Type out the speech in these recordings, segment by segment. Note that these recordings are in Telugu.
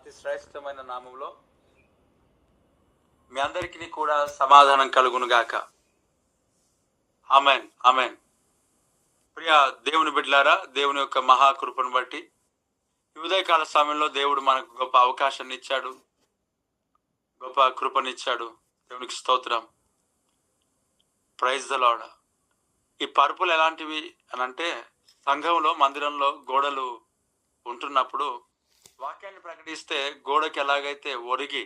అతి శ్రేష్టమైన నామంలో మీ అందరికీ కూడా సమాధానం కలుగును గాక. Amen amen. ప్రియ దేవుని బిడ్డలారా, దేవుని యొక్క మహాకృపను బట్టి ఈ ఉదయకాల సమయంలో దేవుడు మనకు గొప్ప అవకాశాన్ని ఇచ్చాడు, గొప్ప కృపనిచ్చాడు. దేవునికి స్తోత్రం. Praise the Lord. ఈ పరుపులు ఎలాంటివి అని అంటే, సంఘంలో మందిరంలో గోడలు ఉంటున్నప్పుడు వాక్యాన్ని ప్రకటిస్తే గోడకి ఎలాగైతే ఒరిగి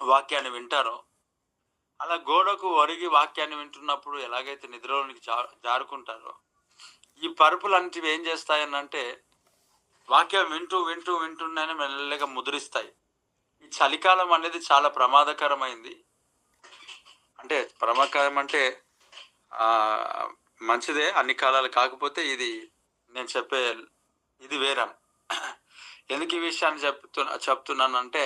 వాక్యాన్ని వింటారో, అలా గోడకు ఒరిగి వాక్యాన్ని వింటున్నప్పుడు ఎలాగైతే నిద్రలోనికి జారుకుంటారో, ఈ పరుపులంటివి ఏం చేస్తాయని అంటే వాక్యం వింటూ వింటూ వింటూనే మెల్లగా ముద్రిస్తాయి. ఈ చలికాలం అనేది చాలా ప్రమాదకరమైంది. అంటే ప్రమాదకరం అంటే మంచిదే అన్ని కాలాలు, కాకపోతే ఇది నేను చెప్పే ఇది వేరే. ఎందుకు ఈ విషయాన్ని చెప్తున్నానంటే,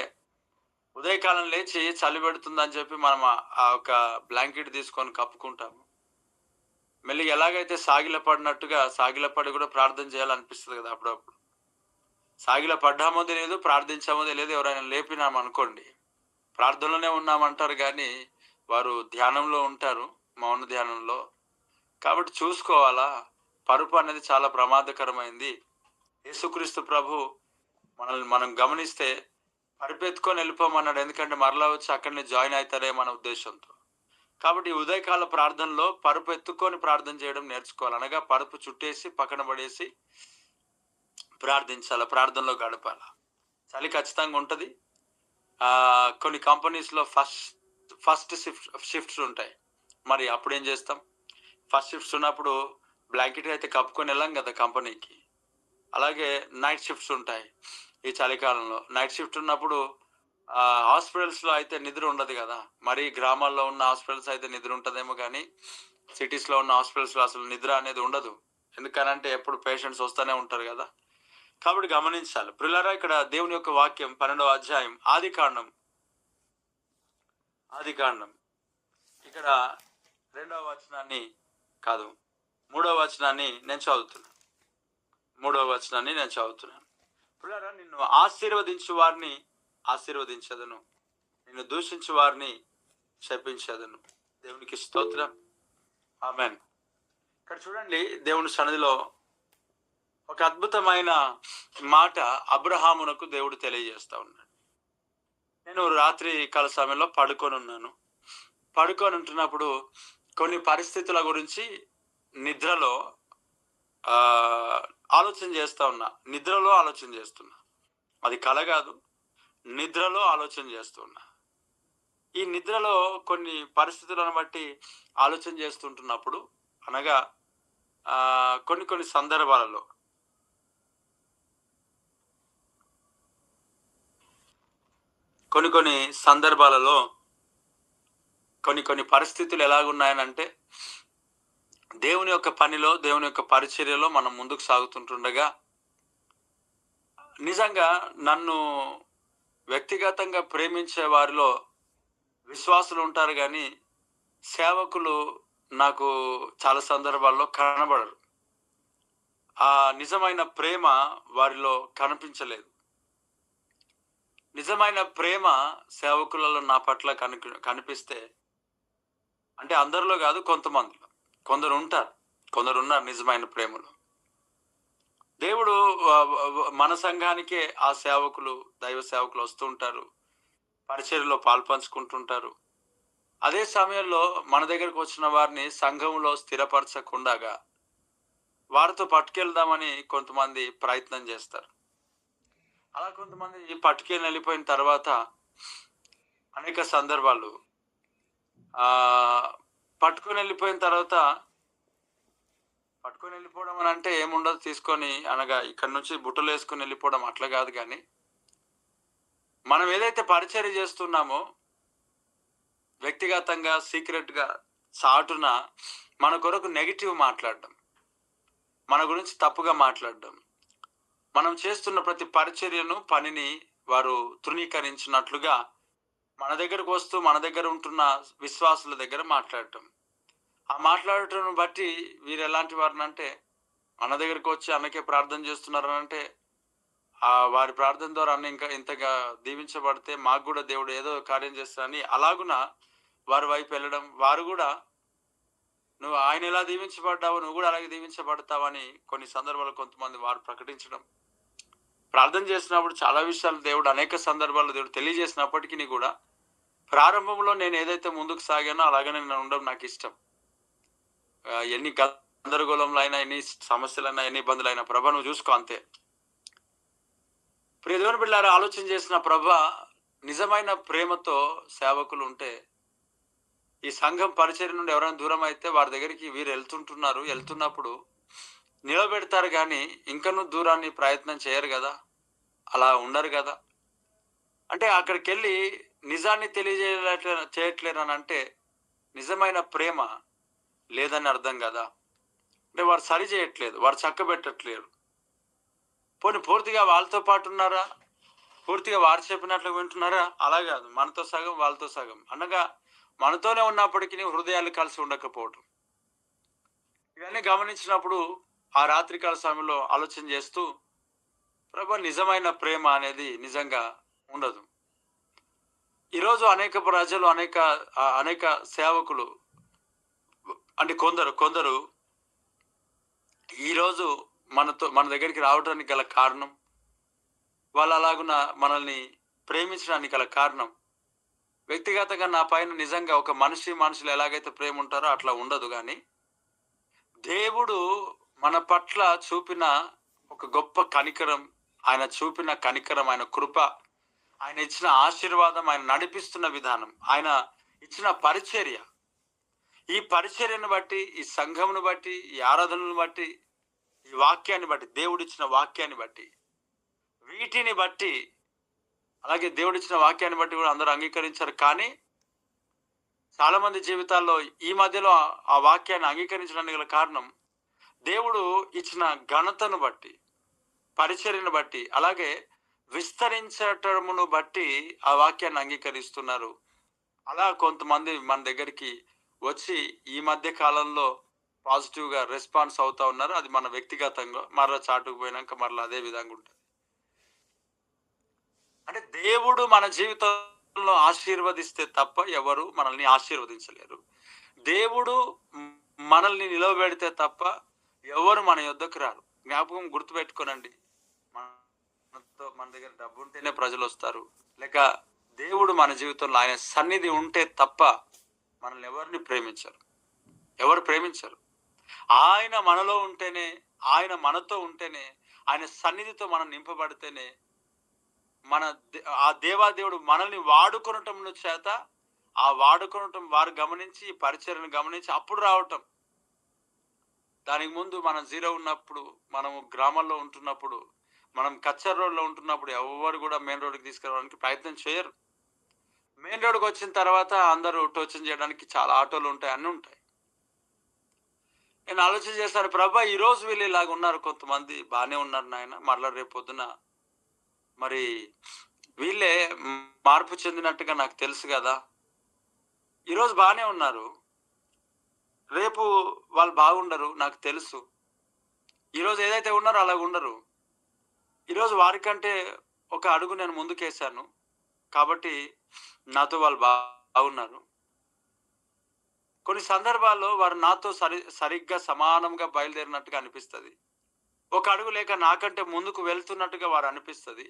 ఉదయకాలం లేచి చలి పెడుతుందని చెప్పి మనం ఆ ఒక బ్లాంకెట్ తీసుకొని కప్పుకుంటాము. మెల్లిగా ఎలాగైతే సాగిలపడి కూడా ప్రార్థన చేయాలనిపిస్తుంది కదా అప్పుడప్పుడు. సాగిలపడ్డామో తెలియదు, ప్రార్థించామో తెలియదు. ఎవరైనా లేపినాం అనుకోండి, ప్రార్థనలోనే ఉన్నామంటారు కానీ వారు ధ్యానంలో ఉంటారు, మౌన ధ్యానంలో. కాబట్టి చూసుకోవాలా, పరుపు అనేది చాలా ప్రమాదకరమైంది. యేసుక్రీస్తు ప్రభు మనం గమనిస్తే పరుపెత్తుకొని వెళ్ళిపోమన్నాడు. ఎందుకంటే మరలా వచ్చి అక్కడనే జాయిన్ అవుతారే మన ఉద్దేశంతో. కాబట్టి ఉదయకాల ప్రార్థనలో పరుపు ఎత్తుకొని ప్రార్థన చేయడం నేర్చుకోవాలి. అనగా పరుపు చుట్టేసి పక్కన పడేసి ప్రార్థించాలి, ప్రార్థనలో గడపాల. చలి ఖచ్చితంగా ఉంటుంది. కొన్ని కంపెనీస్లో ఫస్ట్ షిఫ్ట్స్ ఉంటాయి. మరి అప్పుడు ఏం చేస్తాం? ఫస్ట్ షిఫ్ట్స్ ఉన్నప్పుడు బ్లాంకెట్ అయితే కప్పుకొని వెళ్ళాం కదా కంపెనీకి. అలాగే నైట్ షిఫ్ట్స్ ఉంటాయి. ఈ చలికాలంలో నైట్ షిఫ్ట్ ఉన్నప్పుడు హాస్పిటల్స్లో అయితే నిద్ర ఉండదు కదా. మరి గ్రామాల్లో ఉన్న హాస్పిటల్స్ అయితే నిద్ర ఉంటుందేమో, కానీ సిటీస్లో ఉన్న హాస్పిటల్స్లో అసలు నిద్ర అనేది ఉండదు. ఎందుకనంటే ఎప్పుడు పేషెంట్స్ వస్తూనే ఉంటారు కదా. కాబట్టి గమనించాలి ప్రియులారా. ఇక్కడ దేవుని యొక్క వాక్యం 12వ అధ్యాయం ఆదికాండం ఇక్కడ 2వ వచనాన్ని కాదు 3వ వచనాన్ని నేను చదువుతున్నాను. 3వ వచనాన్ని నేను చదువుతున్నాను. ప్రియులారా, నిన్ను ఆశీర్వదించు వారిని ఆశీర్వదించదను, నిన్ను దూషించు వారిని శపించదను. దేవునికి స్తోత్రం. ఆమేన్. ఇక్కడ చూడండి, దేవుని సన్నిధిలో ఒక అద్భుతమైన మాట అబ్రహామునకు దేవుడు తెలియజేస్తా ఉన్నాడు. నేను రాత్రి కాల సమయంలో పడుకొని ఉంటున్నప్పుడు కొన్ని పరిస్థితుల గురించి నిద్రలో ఆలోచన చేస్తున్నా. అది కల కాదు, నిద్రలో ఆలోచన చేస్తున్నా. ఈ నిద్రలో కొన్ని పరిస్థితులను బట్టి ఆలోచన చేస్తుంటున్నప్పుడు, అనగా కొన్ని సందర్భాలలో కొన్ని పరిస్థితులు ఎలాగున్నాయనంటే, దేవుని యొక్క పనిలో, దేవుని యొక్క పరిచర్యలో మనం ముందుకు సాగుతుంటుండగా నిజంగా నన్ను వ్యక్తిగతంగా ప్రేమించే వారిలో విశ్వాసులు ఉంటారు, కానీ సేవకులు నాకు చాలా సందర్భాల్లో కనబడరు. ఆ నిజమైన ప్రేమ వారిలో కనిపించలేదు. నిజమైన ప్రేమ సేవకులలో నా పట్ల కనిపిస్తే, అంటే అందరిలో కాదు, కొందరు ఉన్నారు నిజమైన ప్రేమలో. దేవుడు మన సంఘానికే ఆ దైవ సేవకులు వస్తూ ఉంటారు, పరిచర్యలో పాల్పంచుకుంటుంటారు. అదే సమయంలో మన దగ్గరకు వచ్చిన వారిని సంఘంలో స్థిరపరచకుండా వారితో పట్టుకెళ్దామని కొంతమంది ప్రయత్నం చేస్తారు. అలా కొంతమంది పట్టుకెళ్ళి వెళ్ళిపోయిన తర్వాత అనేక సందర్భాలు పట్టుకొని వెళ్ళిపోవడం అని అంటే ఏముండదు, తీసుకొని అనగా ఇక్కడ నుంచి బుట్టలు వేసుకొని వెళ్ళిపోవడం అట్లా కాదు. కానీ మనం ఏదైతే పరిచర్య చేస్తున్నామో వ్యక్తిగతంగా సీక్రెట్గా చాటున మన కొరకు నెగిటివ్ మాట్లాడడం, మన గురించి తప్పుగా మాట్లాడడం, మనం చేస్తున్న ప్రతి పరిచర్యను పనిని వారు తృణీకరించినట్లుగా మన దగ్గరకు వస్తూ మన దగ్గర ఉంటున్న విశ్వాసుల దగ్గర మాట్లాడటం. ఆ మాట్లాడటం బట్టి వీరు ఎలాంటి వారిని అంటే, మన దగ్గరకు వచ్చి అన్నకే ప్రార్థన చేస్తున్నారనంటే వారి ప్రార్థన ద్వారా అన్న ఇంకా ఇంతగా దీవించబడితే మాకు కూడా దేవుడు ఏదో కార్యం చేస్తారని అలాగున వారి వైపు వెళ్ళడం, వారు కూడా నువ్వు ఆయన ఎలా దీవించబడ్డావు నువ్వు కూడా అలాగే దీవించబడతావని కొన్ని సందర్భాలు కొంతమంది వారు ప్రకటించడం, ప్రార్థన చేసినప్పుడు చాలా విషయాలు దేవుడు అనేక సందర్భాల్లో దేవుడు తెలియజేసినప్పటికీ కూడా ప్రారంభంలో నేను ఏదైతే ముందుకు సాగానో అలాగనే నేను ఉండడం నాకు ఇష్టం. ఎన్ని గందరగోళంలో అయినా, ఎన్ని సమస్యలైనా, ఎన్ని ఇబ్బందులైనా ప్రభా నువ్వు చూసుకో అంతే. ప్రియ దేవుని బిడ్డలారా, ఆలోచన చేసిన ప్రభా నిజమైన ప్రేమతో సేవకులు ఉంటే ఈ సంఘం పరిచర్య నుండి ఎవరైనా దూరం అయితే వారి దగ్గరికి వీరు వెళ్తున్నప్పుడు నిలబెడతారు కానీ ఇంకనూ దూరాన్ని ప్రయత్నం చేయరు కదా, అలా ఉండరు కదా. అంటే అక్కడికి వెళ్ళి నిజాన్ని చేయట్లేరు అని అంటే నిజమైన ప్రేమ లేదని అర్థం కదా. అంటే వారు సరి చేయట్లేదు, వారు చక్కబెట్టట్లేరు. పోనీ పూర్తిగా వాళ్ళతో పాటు ఉన్నారా, పూర్తిగా వారు చెప్పినట్లు వింటున్నారా? అలా కాదు, మనతో సగం వాళ్ళతో సగం అనగా మనతోనే ఉన్నప్పటికీ హృదయాలు కలిసి ఉండకపోవటం. ఇవన్నీ గమనించినప్పుడు ఆ రాత్రికాల సమయంలో ఆలోచన చేస్తూ ప్రభు నిజమైన ప్రేమ అనేది నిజంగా ఉండదు. ఈరోజు అనేక ప్రజలు అనేక సేవకులు అంటే కొందరు ఈరోజు మన దగ్గరికి రావడానికి గల కారణం, వాళ్ళు అలాగున మనల్ని ప్రేమించడానికి గల కారణం వ్యక్తిగతంగా నా పైన నిజంగా ఒక మనుషులు ఎలాగైతే ప్రేమ ఉంటారో అట్లా ఉండదు. కానీ దేవుడు మన పట్ల చూపిన ఒక గొప్ప కనికరం, ఆయన చూపిన కనికరం, ఆయన కృప, ఆయన ఇచ్చిన ఆశీర్వాదం, ఆయన నడిపిస్తున్న విధానం, ఆయన ఇచ్చిన పరిచర్య, ఈ పరిచర్యను బట్టి, ఈ సంఘమును బట్టి, ఈ ఆరాధనను బట్టి, ఈ వాక్యాన్ని బట్టి, దేవుడిచ్చిన వాక్యాన్ని బట్టి, వీటిని బట్టి, అలాగే దేవుడిచ్చిన వాక్యాన్ని బట్టి కూడా అందరూ అంగీకరించారు. కానీ చాలా మంది జీవితాల్లో ఈ మధ్యలో ఆ వాక్యాన్ని అంగీకరించడానికి గల కారణం దేవుడు ఇచ్చిన ఘనతను బట్టి, పరిచర్యను బట్టి, అలాగే విస్తరించటమును బట్టి ఆ వాక్యాన్ని అంగీకరిస్తున్నారు. అలా కొంతమంది మన దగ్గరికి వచ్చి ఈ మధ్య కాలంలో పాజిటివ్గా రెస్పాన్స్ అవుతా ఉన్నారు. అది మన వ్యక్తిగతంగా మరలా చాటుకు పోయినాక మరలా అదే విధంగా ఉంటుంది. అంటే దేవుడు మన జీవితంలో ఆశీర్వదిస్తే తప్ప ఎవరు మనల్ని ఆశీర్వదించలేరు. దేవుడు మనల్ని నిలవబెడితే తప్ప ఎవరు మన యొద్దకు రారు. జ్ఞాపకం గుర్తుపెట్టుకోనండి, మన దగ్గర డబ్బు ఉంటేనే ప్రజలు వస్తారు, లేక దేవుడు మన జీవితంలో ఆయన సన్నిధి ఉంటే తప్ప మనల్ని ఎవరిని ఎవరు ప్రేమించరు. ఆయన మనలో ఉంటేనే, ఆయన మనతో ఉంటేనే, ఆయన సన్నిధితో మనం నింపబడితేనే ఆ దేవాదేవుడు మనల్ని వాడుకొనటం చేత, ఆ వాడుకొనటం వారు గమనించి, పరిచర్యను గమనించి అప్పుడు రావటం. దానికి ముందు మనం జీరో ఉన్నప్పుడు, మనము గ్రామాల్లో ఉంటున్నప్పుడు, మనం కచ్చర్ రోడ్లో ఉంటున్నప్పుడు ఎవరు కూడా మెయిన్ రోడ్కి తీసుకురావడానికి ప్రయత్నం చేయరు. మెయిన్ రోడ్కి వచ్చిన తర్వాత అందరూ టోచన్ చేయడానికి చాలా ఆటోలు ఉంటాయి, అన్నీ ఉంటాయి. నేను ఆలోచన చేస్తాను, ప్రభా ఈరోజు వీళ్ళు ఇలాగ ఉన్నారు, కొంతమంది బాగానే ఉన్నారు నాయన, మరలా రేపు పొద్దున మరి వీళ్ళే మార్పు చెందినట్టుగా నాకు తెలుసు కదా. ఈరోజు బాగానే ఉన్నారు, రేపు వాళ్ళు బాగుండరు నాకు తెలుసు. ఈరోజు ఏదైతే ఉన్నారో అలాగ ఉండరు. ఈరోజు వారికంటే ఒక అడుగు నేను ముందుకేశాను కాబట్టి నాతో వాళ్ళు బాగున్నారు. కొన్ని సందర్భాల్లో వారు నాతో సరిగ్గా సమానంగా బయలుదేరినట్టుగా అనిపిస్తుంది. ఒక అడుగు లేక నాకంటే ముందుకు వెళ్తున్నట్టుగా వారు అనిపిస్తుంది.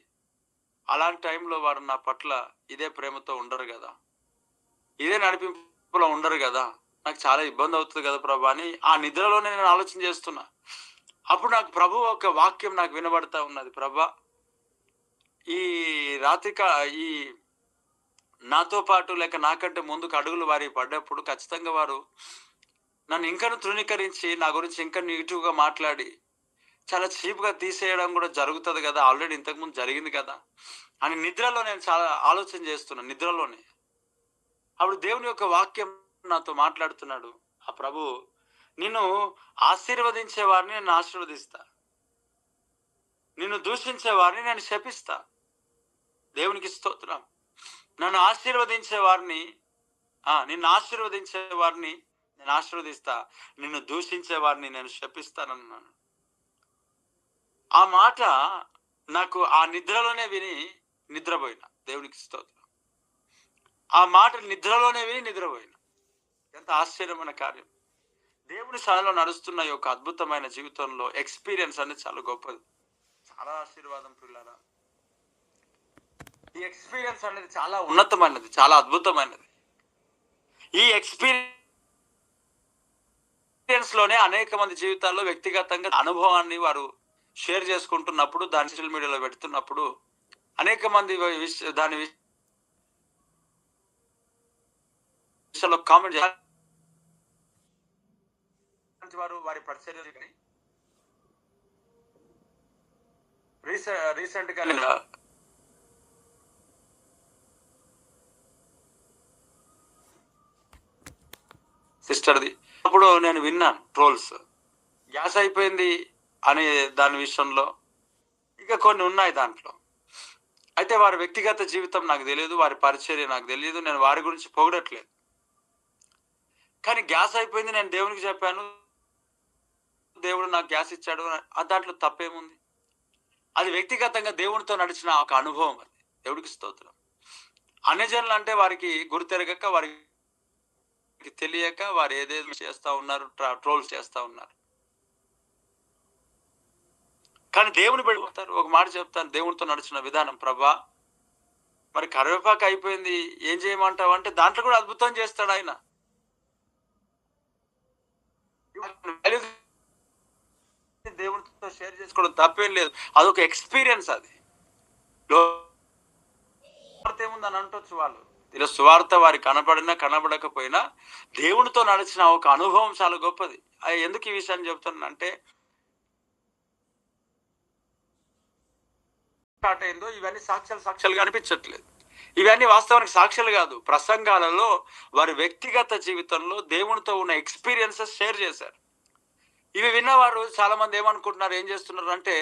అలాంటి టైంలో వారు నా పట్ల ఇదే ప్రేమతో ఉండరు కదా, ఇదే నడిపింపులో ఉండరు కదా. నాకు చాలా ఇబ్బంది అవుతుంది కదా ప్రభా అని ఆ నిద్రలోనే నేను ఆలోచన చేస్తున్నా. అప్పుడు నాకు ప్రభు ఒక వాక్యం నాకు వినబడతా ఉన్నది, ప్రభా ఈ ఈ నాతో పాటు లేక నాకంటే ముందుకు అడుగులు వారి పడ్డప్పుడు ఖచ్చితంగా వారు నన్ను ఇంకను తృణీకరించి నా గురించి ఇంకా నెగిటివ్గా మాట్లాడి చాలా చీప్గా తీసేయడం కూడా జరుగుతుంది కదా, ఆల్రెడీ ఇంతకుముందు జరిగింది కదా అని నిద్రలో నేను చాలా ఆలోచన చేస్తున్నాను, నిద్రలోనే. అప్పుడు దేవుని యొక్క వాక్యం నాతో మాట్లాడుతున్నాడు, ఆ ప్రభు నిన్ను ఆశీర్వదించే వారిని నేను ఆశీర్వదిస్తా, నిన్ను దూషించే వారిని నేను శపిస్తా. దేవునికి స్తోత్రం. నన్ను ఆశీర్వదించే వారిని నిన్ను ఆశీర్వదించే వారిని నేను ఆశీర్వదిస్తా, నిన్ను దూషించే వారిని నేను శపిస్తానన్నాను. ఆ మాట నాకు ఆ నిద్రలోనే విని నిద్రపోయినా. దేవునికి స్తోత్రం. ఆ మాట నిద్రలోనే విని నిద్రపోయినా. ఎంత ఆశ్చర్యమైన కార్యం. దేవుని సన్నిధిలో నడుస్తున్న ఈ యొక్క అద్భుతమైన జీవితంలో ఎక్స్పీరియన్స్ అనేది చాలా గొప్పది. చాలా ఆశీర్వాదం పిల్లారా. ఈ ఎక్స్పీరియన్స్ అనేది చాలా ఉన్నతమైనది, చాలా అద్భుతమైనది. ఈ ఎక్స్పీరియన్స్ లోనే అనేక మంది జీవితాల్లో వ్యక్తిగతంగా అనుభవాన్ని వారు షేర్ చేసుకుంటున్నప్పుడు, దాన్ని సోషల్ మీడియాలో పెడుతున్నప్పుడు అనేక మంది దాని విషయంలో కామెంట్ వారు వారి పరిచర్యలు రీసెంట్ గా సిస్టర్ది అప్పుడు నేను విన్నాను ట్రోల్స్. గ్యాస్ అయిపోయింది అనే దాని విషయంలో ఇంకా కొన్ని ఉన్నాయి దాంట్లో. అయితే వారి వ్యక్తిగత జీవితం నాకు తెలియదు, వారి పరిచర్య నాకు తెలియదు, నేను వారి గురించి పొగడట్లేదు. కానీ గ్యాస్ అయిపోయింది, నేను దేవునికి చెప్పాను, దేవుడు నాకు గ్యాస్ ఇచ్చాడు, దాంట్లో తప్పేముంది? అది వ్యక్తిగతంగా దేవునితో నడిచిన ఒక అనుభవం. అది దేవుడికి స్తోత్రం. అన్యజనులు అంటే వారికి గుర్తెరగక, వారికి తెలియక వారు ఏదేదో చేస్తా ఉన్నారు, ట్రోల్స్ చేస్తా ఉన్నారు. కానీ దేవుని పెడిపోతారు. ఒక మాట చెప్తాను, దేవునితో నడిచిన విధానం, ప్రభా మరి కరివేపాకు అయిపోయింది, ఏం చేయమంటావు అంటే దాంట్లో కూడా అద్భుతం చేస్తాడు ఆయన. దేవునితో షేర్ చేసుకోవడం తప్పేం లేదు, అదొక ఎక్స్పీరియన్స్. అది ఏముందని అంటొచ్చు వాళ్ళు. ఇలా సువార్త వారి కనబడినా కనబడకపోయినా దేవునితో నడిచిన ఒక అనుభవం చాలా గొప్పది. ఎందుకు ఈ విషయాన్ని చెప్తున్నానంటే, స్టార్ట్ అయిందో ఇవన్నీ సాక్ష్యాలుగా అనిపించట్లేదు. ఇవన్నీ వాస్తవానికి సాక్ష్యాలు కాదు, ప్రసంగాలలో వారి వ్యక్తిగత జీవితంలో దేవునితో ఉన్న ఎక్స్పీరియన్సెస్ షేర్ చేశారు. ఇవి విన్నవారు చాలా మంది ఏమనుకుంటున్నారు, ఏం చేస్తున్నారు అంటే,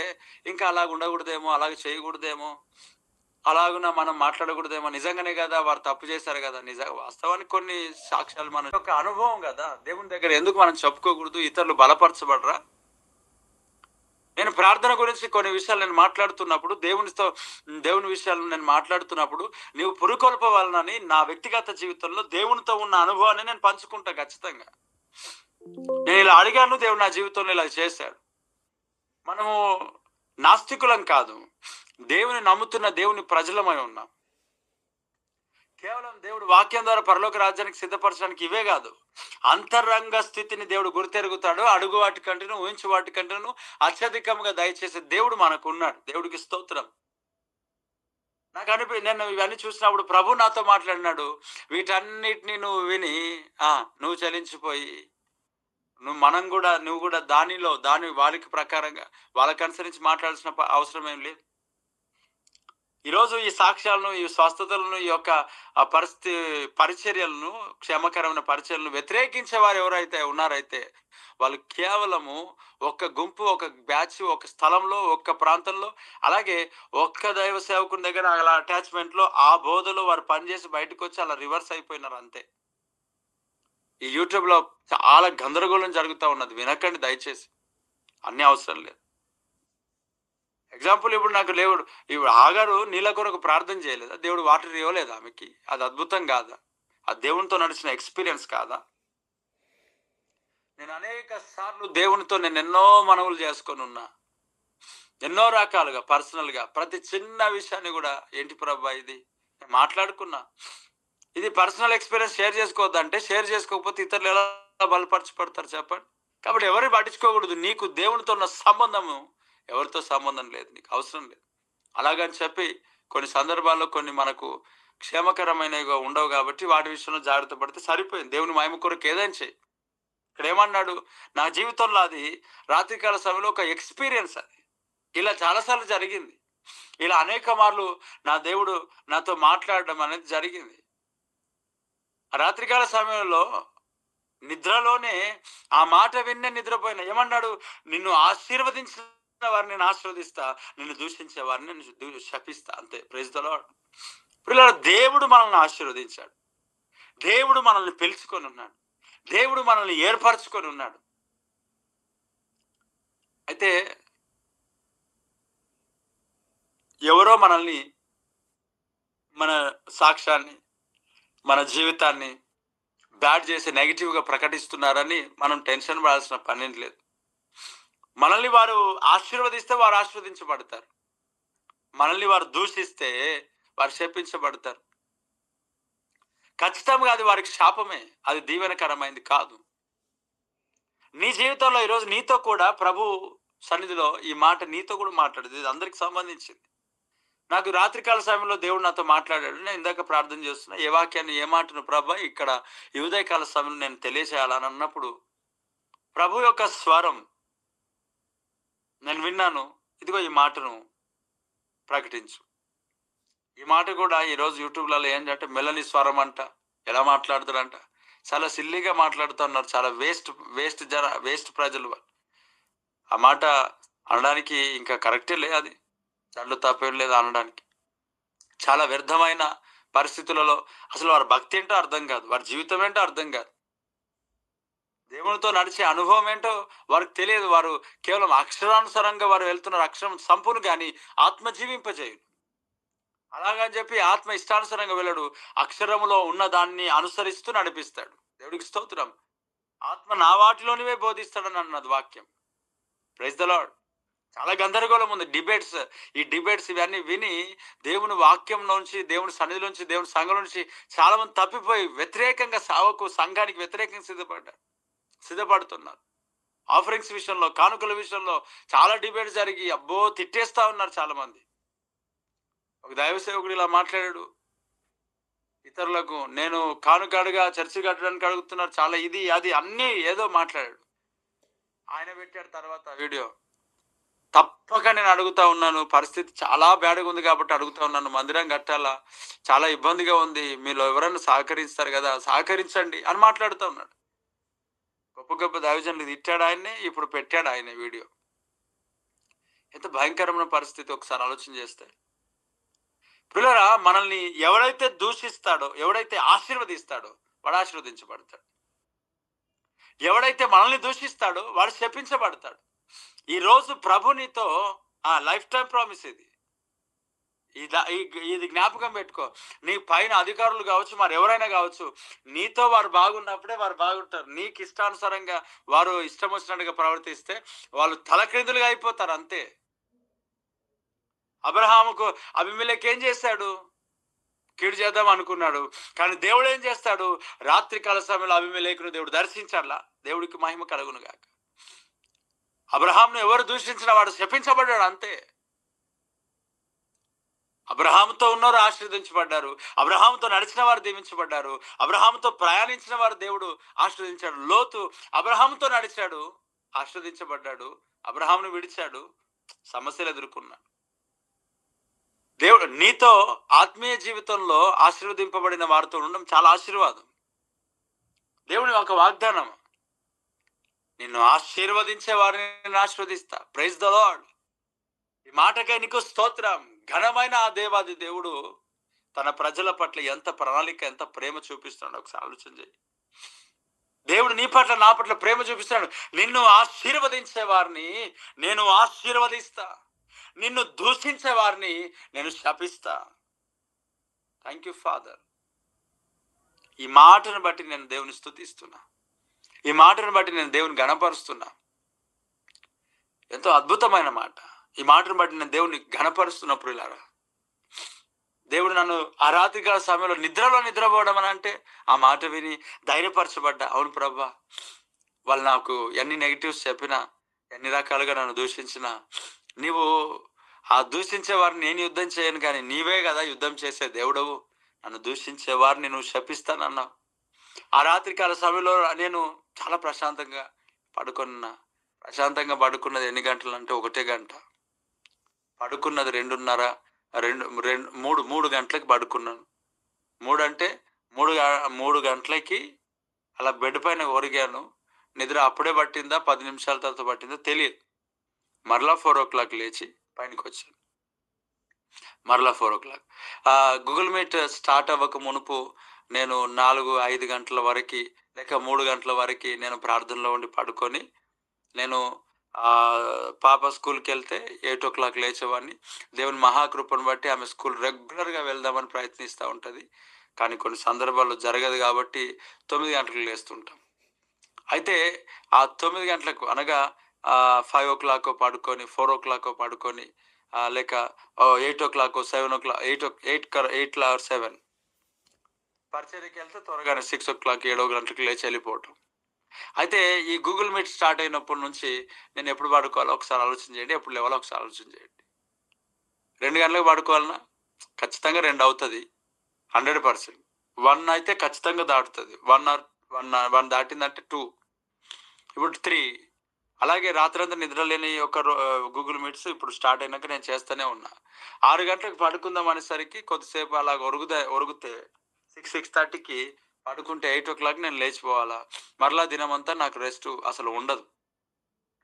ఇంకా అలాగ ఉండకూడదేమో, అలాగ చేయకూడదేమో, అలాగున మనం మాట్లాడకూడదేమో. నిజంగానే కదా వారు తప్పు చేశారు కదా. వాస్తవానికి కొన్ని సాక్ష్యాలు మన యొక్క అనుభవం కదా, దేవుని దగ్గర ఎందుకు మనం చెప్పుకోకూడదు? ఇతరులు బలపరచబడరా? నేను ప్రార్థన గురించి కొన్ని విషయాలు నేను మాట్లాడుతున్నప్పుడు, దేవుని విషయాలను నేను మాట్లాడుతున్నప్పుడు నీవు పురుకొల్పవాలని నా వ్యక్తిగత జీవితంలో దేవునితో ఉన్న అనుభవాన్ని నేను పంచుకుంటా ఖచ్చితంగా. నేను ఇలా అడిగాను, దేవుడు నా జీవితంలో ఇలా చేశాడు. మనము నాస్తికులం కాదు, దేవుని నమ్ముతున్న దేవుని ప్రజలమై ఉన్నాం. కేవలం దేవుడు వాక్యం ద్వారా పరలోక రాజ్యానికి సిద్ధపరచడానికి ఇవే కాదు, అంతరంగ స్థితిని దేవుడు గుర్తెరుగుతాడు. అడుగు వాటి కంటేను, ఊహించు వాటి కంటేను అత్యధికంగా దయచేసే దేవుడు మనకు ఉన్నాడు. దేవుడికి స్తోత్రం. నాకు నేను ఇవన్నీ చూసినప్పుడు ప్రభు నాతో మాట్లాడినాడు, వీటన్నిటిని నువ్వు విని నువ్వు చలించిపోయి నువ్వు కూడా దాని వారికి ప్రకారంగా వాళ్ళకి అనుసరించి మాట్లాడాల్సిన అవసరం ఏం లేదు. ఈరోజు ఈ సాక్ష్యాలను, ఈ స్వస్థతలను, ఈ యొక్క పరిచర్యలను, క్షేమకరమైన పరిచర్యలను వ్యతిరేకించే వారు ఎవరైతే ఉన్నారైతే వాళ్ళు కేవలము ఒక గుంపు, ఒక బ్యాచ్, ఒక స్థలంలో, ఒక ప్రాంతంలో, అలాగే ఒక్క దైవ సేవకుని దగ్గర అలా అటాచ్మెంట్లో ఆ బోధలో వారు పనిచేసి బయటకు వచ్చి అలా రివర్స్ అయిపోయినారు అంతే. ఈ యూట్యూబ్లో చాలా గందరగోళం జరుగుతూ ఉన్నది, వినకండి దయచేసి. అన్నీ అవసరం లేదు. ఎగ్జాంపుల్, ఇప్పుడు నాకు దేవుడు, ఇప్పుడు ఆగారు నీళ్ళ కొరకు ప్రార్థన చేయలేదా? దేవుడు వాటర్ ఇవ్వలేదా ఆమెకి? అది అద్భుతం కాదా? ఆ దేవునితో నడిచిన ఎక్స్పీరియన్స్ కాదా? నేను అనేక సార్లు దేవునితో నేను ఎన్నో మనవులు చేసుకొని ఉన్నా, ఎన్నో రకాలుగా పర్సనల్గా. ప్రతి చిన్న విషయాన్ని కూడా ఏంటి ప్రభా ఇది మాట్లాడుకున్నా. ఇది పర్సనల్ ఎక్స్పీరియన్స్ షేర్ చేసుకోవద్దంటే, షేర్ చేసుకోకపోతే ఇతరులు ఎలా బలపరచబడతారు చెప్పండి? కాబట్టి ఎవరిని పట్టించుకోకూడదు. నీకు దేవునితో ఉన్న సంబంధము ఎవరితో సంబంధం లేదు, నీకు అవసరం లేదు. అలాగని చెప్పి కొన్ని సందర్భాల్లో కొన్ని మనకు క్షేమకరమైనవిగా ఉండవు కాబట్టి వాటి విషయంలో జాగ్రత్త పడితే సరిపోయింది. దేవుని మహిమ కొరకు ఏదైనా చేయి. ఇక్కడ ఏమన్నాడు, నా జీవితంలో అది రాత్రికాల సమయంలో ఒక ఎక్స్పీరియన్స్. అది ఇలా చాలాసార్లు జరిగింది. ఇలా అనేక మార్లు నా దేవుడు నాతో మాట్లాడడం అనేది జరిగింది. రాత్రికాల సమయంలో నిద్రలోనే ఆ మాట విన్నే నిద్రపోయినా. ఏమన్నాడు, నిన్ను ఆశీర్వదించిన వారిని నేను ఆశీర్వదిస్తా, నిన్ను దూషించే వారిని నేను శపిస్తా. అంతే. Praise the Lord. పిల్లలు, దేవుడు మనల్ని ఆశీర్వదించాడు, దేవుడు మనల్ని పిలుచుకొని ఉన్నాడు, దేవుడు మనల్ని ఏర్పరచుకొని ఉన్నాడు. అయితే ఎవరో మనల్ని, మన సాక్ష్యాన్ని, మన జీవితాన్ని బ్యాడ్ చేసి నెగిటివ్గా ప్రకటిస్తున్నారని మనం టెన్షన్ పడాల్సిన పని లేదు. మనల్ని వారు ఆశీర్వదిస్తే వారు ఆశీర్వదించబడతారు. మనల్ని వారు దూషిస్తే వారు శపించబడతారు. ఖచ్చితంగా అది వారికి శాపమే, అది దీవెనకరమైంది కాదు. నీ జీవితంలో ఈరోజు నీతో కూడా ప్రభు సన్నిధిలో ఈ మాట నీతో కూడా మాట్లాడేది, ఇది అందరికి సంబంధించింది. నాకు రాత్రికాల సమయంలో దేవుడు నాతో మాట్లాడాడు. నేను ఇందాక ప్రార్థన చేస్తున్నా, ఏ వాక్యాన్ని ఏ మాటను ప్రభు ఇక్కడ ఈ ఉదయకాల సమయంలో నేను తెలియజేయాలని అన్నప్పుడు ప్రభు యొక్క స్వరం నేను విన్నాను. ఇదిగో ఈ మాటను ప్రకటించు. ఈ మాట కూడా ఈరోజు యూట్యూబ్లలో ఏంటంటే మెల్లని స్వరం అంట, ఎలా మాట్లాడతారంట, చాలా సిల్లీగా మాట్లాడుతున్నారు. చాలా వేస్ట్ ప్రజలు. ఆ మాట అనడానికి ఇంకా కరెక్టే లేదు, అది దాంట్లో తప్పేం లేదు అనడానికి. చాలా వ్యర్థమైన పరిస్థితులలో అసలు వారి భక్తి ఏంటో అర్థం కాదు, వారి జీవితం ఏంటో అర్థం కాదు, దేవునితో నడిచే అనుభవం ఏంటో వారికి తెలియదు. వారు కేవలం అక్షరానుసారంగా వారు వెళ్తున్నారు. అక్షరం సంపూర్ణ కానీ ఆత్మ జీవింపజేయు. అలాగని చెప్పి ఆత్మ ఇష్టానుసారంగా వెళ్ళడు, అక్షరములో ఉన్న దాన్ని అనుసరిస్తూ నడిపిస్తాడు. దేవుడికి స్తోత్రం. ఆత్మ నా వాటిలోనివే బోధిస్తాడని అన్నది వాక్యం. Praise the Lord. చాలా గందరగోళం ఉంది. ఈ డిబేట్స్ ఇవన్నీ విని దేవుని వాక్యం నుంచి, దేవుని సన్నిధిలోంచి, దేవుని సంఘం నుంచి చాలా మంది తప్పిపోయి వ్యతిరేకంగా సంఘానికి వ్యతిరేకంగా సిద్ధపడుతున్నారు. ఆఫరింగ్స్ విషయంలో, కానుకల విషయంలో చాలా డిబేట్స్ జరిగి అబ్బో తిట్టేస్తా ఉన్నారు చాలా మంది. ఒక దైవ సేవకుడు ఇలా మాట్లాడాడు ఇతరులకు, నేను కానుకడుగా చర్చి కట్టడానికి అడుగుతున్నారు, చాలా ఇది అది అన్నీ ఏదో మాట్లాడాడు. ఆయన పెట్టాడు తర్వాత వీడియో. తప్పక నేను అడుగుతా ఉన్నాను, పరిస్థితి చాలా బ్యాడ్గా ఉంది కాబట్టి అడుగుతా ఉన్నాను, మందిరం కట్టాలా, చాలా ఇబ్బందిగా ఉంది, మీలో ఎవరైనా సహకరిస్తారు కదా, సహకరించండి అని మాట్లాడుతూ ఉన్నాడు. గొప్ప గొప్ప దైవజనులు తిట్టాడు ఆయన్ని, ఇప్పుడు పెట్టాడు ఆయన వీడియో. ఎంత భయంకరమైన పరిస్థితి ఒకసారి ఆలోచన చేస్తే. పిల్లరా, మనల్ని ఎవడైతే దూషిస్తాడో, ఎవడైతే ఆశీర్వదిస్తాడో వాడు ఆశీర్వదించబడతాడు. ఎవడైతే మనల్ని దూషిస్తాడో వాడు శపించబడతాడు. ఈ రోజు ప్రభు నీతో లైఫ్ టైం ప్రామిస్ ఇది జ్ఞాపకం పెట్టుకో. నీ పైన అధికారులు కావచ్చు, మరి ఎవరైనా కావచ్చు, నీతో వారు బాగున్నప్పుడే వారు బాగుంటారు. నీకు ఇష్టానుసారంగా వారు ఇష్టం వచ్చినట్టుగా ప్రవర్తిస్తే వాళ్ళు తలక్రిందులుగా అయిపోతారు అంతే. అబ్రహాముకు అబీమెలెకు ఏం చేశాడు? కీడు చేద్దాం అనుకున్నాడు, కానీ దేవుడు ఏం చేస్తాడు? రాత్రికాల సమయంలో అబీమెలెకును దేవుడు దర్శించాలా. దేవుడికి మహిమ కలుగును గాక. అబ్రహాంను ఎవరు దూషించిన వాడు శపించబడ్డాడు అంతే. అబ్రహాముతో ఉన్నవారు ఆశీర్వదించబడ్డారు, అబ్రహాముతో నడిచిన వారు దీవించబడ్డారు, అబ్రహాముతో ప్రయాణించిన వారు దేవుడు ఆశీర్వదించాడు. లోతు అబ్రహాముతో నడిచాడు, ఆశీర్వదించబడ్డాడు. అబ్రహామును విడిచాడు, సమస్యలు ఎదుర్కొన్నాడు. దేవుడు నీతో ఆత్మీయ జీవితంలో ఆశీర్వదింపబడిన వారితో ఉండడం చాలా ఆశీర్వాదం. దేవుని ఒక వాగ్దానం, నిన్ను ఆశీర్వదించే వారిని నేను ఆశీర్వదిస్తా. Praise the Lord. ఈ మాటకై నీకు స్తోత్రం. ఘనమైన ఆ దేవాది దేవుడు తన ప్రజల పట్ల ఎంత ప్రణాళిక, ఎంత ప్రేమ చూపిస్తున్నాడు ఒకసారి ఆలోచన చేయి. దేవుడు నీ పట్ల, నా పట్ల ప్రేమ చూపిస్తున్నాడు. నిన్ను ఆశీర్వదించే వారిని నేను ఆశీర్వదిస్తా, నిన్ను దూషించే వారిని నేను శపిస్తా. Thank you father. ఈ మాటను బట్టి నేను దేవుని స్తుతిస్తున్నా, ఈ మాటను బట్టి నేను దేవుని గణపరుస్తున్నా. ఎంతో అద్భుతమైన మాట. ఈ మాటను బట్టి నేను దేవుని గణపరుస్తున్నప్పుడు ఇలారా, దేవుడు నన్ను ఆ రాత్రికాల సమయంలో నిద్రపోవడం అని అంటే ఆ మాట విని ధైర్యపరచబడ్డా. అవును ప్రభా, వాళ్ళు నాకు ఎన్ని నెగిటివ్స్ చెప్పినా, ఎన్ని రకాలుగా నన్ను దూషించినా, నీవు ఆ దూషించే వారిని నేను యుద్ధం చేయను, కానీ నీవే కదా యుద్ధం చేసే దేవుడవు. నన్ను దూషించే వారిని నువ్వు శపిస్తానన్నావు. ఆ రాత్రికాల సమయంలో నేను చాలా ప్రశాంతంగా పడుకున్నది ఎన్ని గంటలు అంటే 1 గంట. పడుకున్నది 2:30, 3 గంటలకి పడుకున్నాను. 3 గంటలకి అలా బెడ్ పైన ఒరిగాను. నిద్ర అప్పుడే పట్టిందా 10 నిమిషాల తర్వాత పట్టిందా తెలియదు. మరలా 4 o'clock లేచి పైనకి వచ్చాను. మరలా 4 o'clock. గూగుల్ మీట్ స్టార్ట్ అవ్వక మునుపు నేను 4-5 గంటల వరకు లేక 3 గంటల వరకు నేను ప్రార్థనలో ఉండి పడుకొని, నేను పాప స్కూల్కి వెళ్తే 8 లేచేవాడిని. దేవుని మహాకృపను బట్టి ఆమె స్కూల్ రెగ్యులర్గా వెళ్దామని ప్రయత్నిస్తూ ఉంటుంది. కానీ కొన్ని సందర్భాల్లో జరగదు కాబట్టి 9 గంటలకు లేస్తుంటాం. అయితే ఆ 9 గంటలకు అనగా 5 పడుకొని 4 పడుకొని లేక 8 7 8 ఆర్ 7 పరిచర్యకి వెళ్తే త్వరగానే 6 7 గంటలకు లేచి వెళ్ళిపోవటం. అయితే ఈ గూగుల్ మీట్ స్టార్ట్ అయినప్పటి నుంచి నేను ఎప్పుడు పడుకోవాలో ఒకసారి ఆలోచన చేయండి, ఎప్పుడు లేవాలో ఒకసారి ఆలోచన చేయండి. 2 గంటలకు పడుకోవాలన్నా ఖచ్చితంగా 2 అవుతుంది 100%. 1 అయితే ఖచ్చితంగా దాటుతుంది. 1 దాటిందంటే 2, ఇప్పుడు 3. అలాగే రాత్రంతా నిద్రలేని గూగుల్ మీట్స్ ఇప్పుడు స్టార్ట్ అయినాక నేను చేస్తూనే ఉన్నా. 6 గంటలకు పడుకుందాం అనేసరికి కొద్దిసేపు అలాగ ఒరుగుతే 6:30కి పడుకుంటే 8 నేను లేచిపోవాలా. మరలా దినమంతా నాకు రెస్ట్ అసలు ఉండదు.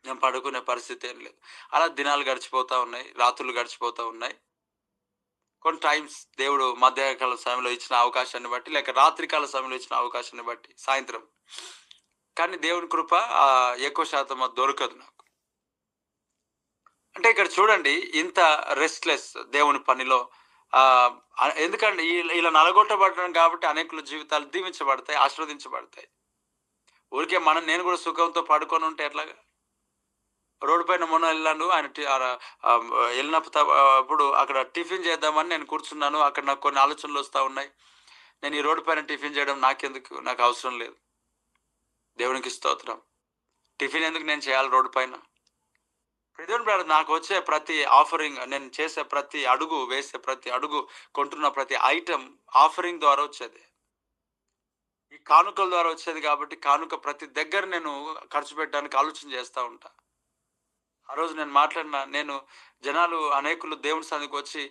నేను పడుకునే పరిస్థితి ఏం లేదు. అలా దినాలు గడిచిపోతూ ఉన్నాయి, రాత్రులు గడిచిపోతూ ఉన్నాయి. కొన్ని టైమ్స్ దేవుడు మధ్యాహ్నకాల సమయంలో ఇచ్చిన అవకాశాన్ని బట్టి, లేక రాత్రికాల సమయంలో ఇచ్చిన అవకాశాన్ని బట్టి సాయంత్రం. కానీ దేవుని కృప ఎక్కువ శాతం అది దొరకదు నాకు. అంటే ఇక్కడ చూడండి, ఇంత రెస్ట్లెస్ దేవుని పనిలో. ఎందుకంటే ఇలా నలగొట్టబడడం కాబట్టి అనేకుల జీవితాలు దీవించబడతాయి, ఆశీర్వదించబడతాయి. ఊరికే నేను కూడా సుఖంతో పడుకొని ఉంటే ఎట్లాగా? రోడ్డు పైన మొన్న వెళ్ళాను, ఆయన వెళ్ళినప్పుడు అక్కడ టిఫిన్ చేద్దామని నేను కూర్చున్నాను. అక్కడ నాకు కొన్ని ఆలోచనలు వస్తూ ఉన్నాయి. నేను ఈ రోడ్డు పైన టిఫిన్ చేయడం నాకెందుకు, నాకు అవసరం లేదు. దేవునికి స్తోత్రం. టిఫిన్ ఎందుకు నేను చేయాలి రోడ్డు పైన? నాకు వచ్చే ప్రతి ఆఫరింగ్, నేను చేసే ప్రతి అడుగు, వేసే ప్రతి అడుగు, కొంటున్న ప్రతి ఐటెం ఆఫరింగ్ ద్వారా వచ్చేది, ఈ కానుకల ద్వారా వచ్చేది. కాబట్టి కానుక ప్రతి దగ్గర నేను ఖర్చు పెట్టడానికి ఆలోచన చేస్తూ ఉంటా. ఆ రోజు నేను జనాలు అనేకులు దేవుని సన్నిధికి వచ్చి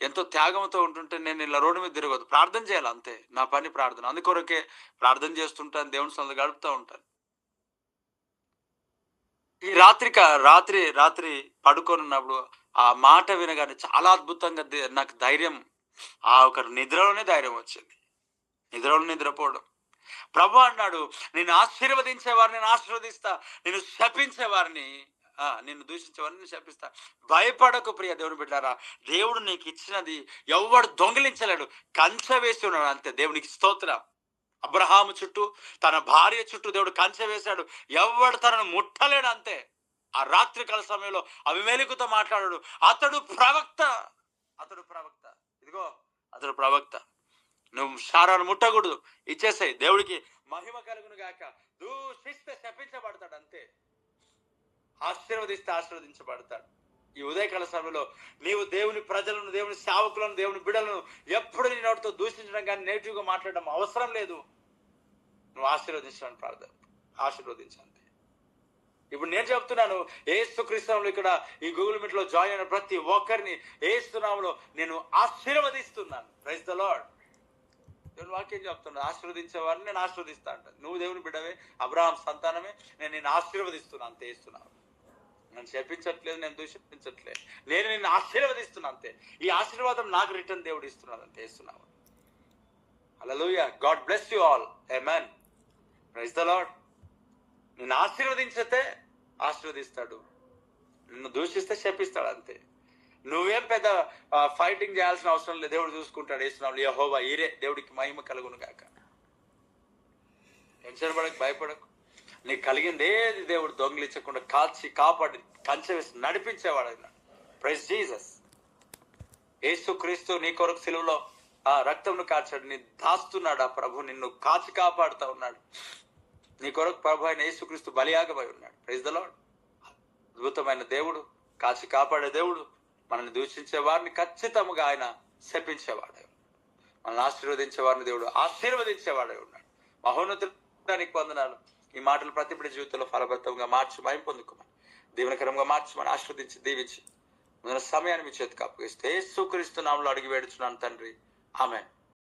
ఎంతో త్యాగంతో ఉంటుంటే నేను ఇలా రోడ్డు మీద తిరగదు, ప్రార్థన చేయాలి అంతే. నా పని ప్రార్థన. అందుకొరకే ప్రార్థన చేస్తుంటాను, దేవుని సన్నిధి గడుపుతూ ఉంటాను. ఈ రాత్రి పడుకొని ఉన్నప్పుడు ఆ మాట వినగానే చాలా అద్భుతంగా నాకు ధైర్యం, ఒక నిద్రలోనే ధైర్యం వచ్చింది. నిద్రలో నిద్రపోవడం. ప్రభు అన్నాడు, నేను ఆశీర్వదించే వారిని నేను ఆశీర్వదిస్తా, నేను శపించేవారిని, నిన్ను దూషించేవారిని శపిస్తా. భయపడకు ప్రియ దేవుని బిడ్డారా. దేవుడు నీకు ఇచ్చినది ఎవడు దొంగిలించలేడు, కంచె వేసి ఉన్నాడు అంతే. దేవునికి స్తోత్రం. అబ్రహాము చుట్టూ, తన భార్య చుట్టూ దేవుడు కంచె వేశాడు, ఎవడు తనను ముట్టలేడు అంతే. ఆ రాత్రికాల సమయంలో అబీమెలెకుతో మాట్లాడాడు. అతడు ప్రవక్త. ఇదిగో అతడు ప్రవక్త. నువ్వు శారాను ముట్టకూడదు, ఇచ్చేసాయి. దేవుడికి మహిమ కలుగును గాక. దూషిస్తే శపించబడతాడు అంతే, ఆశీర్వదిస్తే ఆశీర్వదించబడతాడు. ఈ ఉదయకాల సమయంలో నీవు దేవుని ప్రజలను, దేవుని సేవకులను, దేవుని బిడ్డలను ఎప్పుడు నీ నోటితో దూషించడం కానీ నెగిటివ్గా మాట్లాడడం అవసరం లేదు. నువ్వు ఆశీర్వదించడానికి ప్రార్థన, ఆశీర్వదించండి. ఇప్పుడు నేను చెప్తున్నాను, యేసుక్రీస్తునామములో ఇక్కడ ఈ గూగుల్ మీట్ లో జాయిన్ అయిన ప్రతి ఒక్కరిని యేసునామములో నేను ఆశీర్వదిస్తున్నాను. Praise the lord. దేవుని వాక్యం చెప్తున్నాను, ఆశీర్వదించే వారిని నేను ఆశీర్వదిస్తా అంట. నువ్వు దేవుని బిడ్డవే, అబ్రహాం సంతానమే, నేను ఆశీర్వదిస్తున్నా అంతే. ఇస్తున్నాను, నేను శపించట్లేదు, నేను దూషించట్లేదు, నేను నిన్ను ఆశీర్వదిస్తున్నా అంతే. ఈ ఆశీర్వాదం నాకు రిటర్న్ దేవుడు ఇస్తున్నాడు అంతే. ఇస్తున్నాను. హల్లెలూయా. God bless you all. ఆమేన్. Praise the lord. నిన్ను ఆశీర్వదించితే ఆశీర్వదిస్తాడు, నిన్ను దూషిస్తే శపిస్తాడు అంతే. నువ్వేం పెద్ద ఫైటింగ్ చేయాల్సిన అవసరం లేదు, దేవుడు చూసుకుంటాడు. యేసునామములో యెహోవా ఈరే, దేవుడికి మహిమ కలుగును గాక. టెన్షన్ పడకు, భయపడకు. నీకు కలిగింది ఏది దేవుడు దొంగిలించకుండా కాపాడి కంచె వేసి నడిపించేవాడు అన్నాడు. Praise Jesus. యేసుక్రీస్తు నీ కొరకు సిలువలో రక్తంను కార్చాడు, నీ దాస్తున్నాడు. ఆ ప్రభు నిన్ను కాచి కాపాడుతూ ఉన్నాడు. నీ కొరకు ప్రభు అయిన యేసుక్రీస్తు బలియాగమై ఉన్నాడు. Praise the Lord. అద్భుతమైన దేవుడు, కాచి కాపాడే దేవుడు. మనల్ని దూషించే వారిని ఖచ్చితంగా ఆయన శపించేవాడే, మనల్ని ఆశీర్వదించే వారిని దేవుడు ఆశీర్వదించేవాడే ఉన్నాడు. మహోన్నతునికి వందనాలు. ఈ మాటలు ప్రతి బిడ్డ జీవితంలో ఫలభరితంగా మార్చి మహిమ పొందుకోమని, దీవెనకరంగా మార్చమని, ఆశీర్వదించి దీవించి మన సమయాన్ని మీ చేతికి అప్పగిస్తే యేసుక్రీస్తు నామములో అడిగి వేడుచున్నాను తండ్రి. ఆమేన్.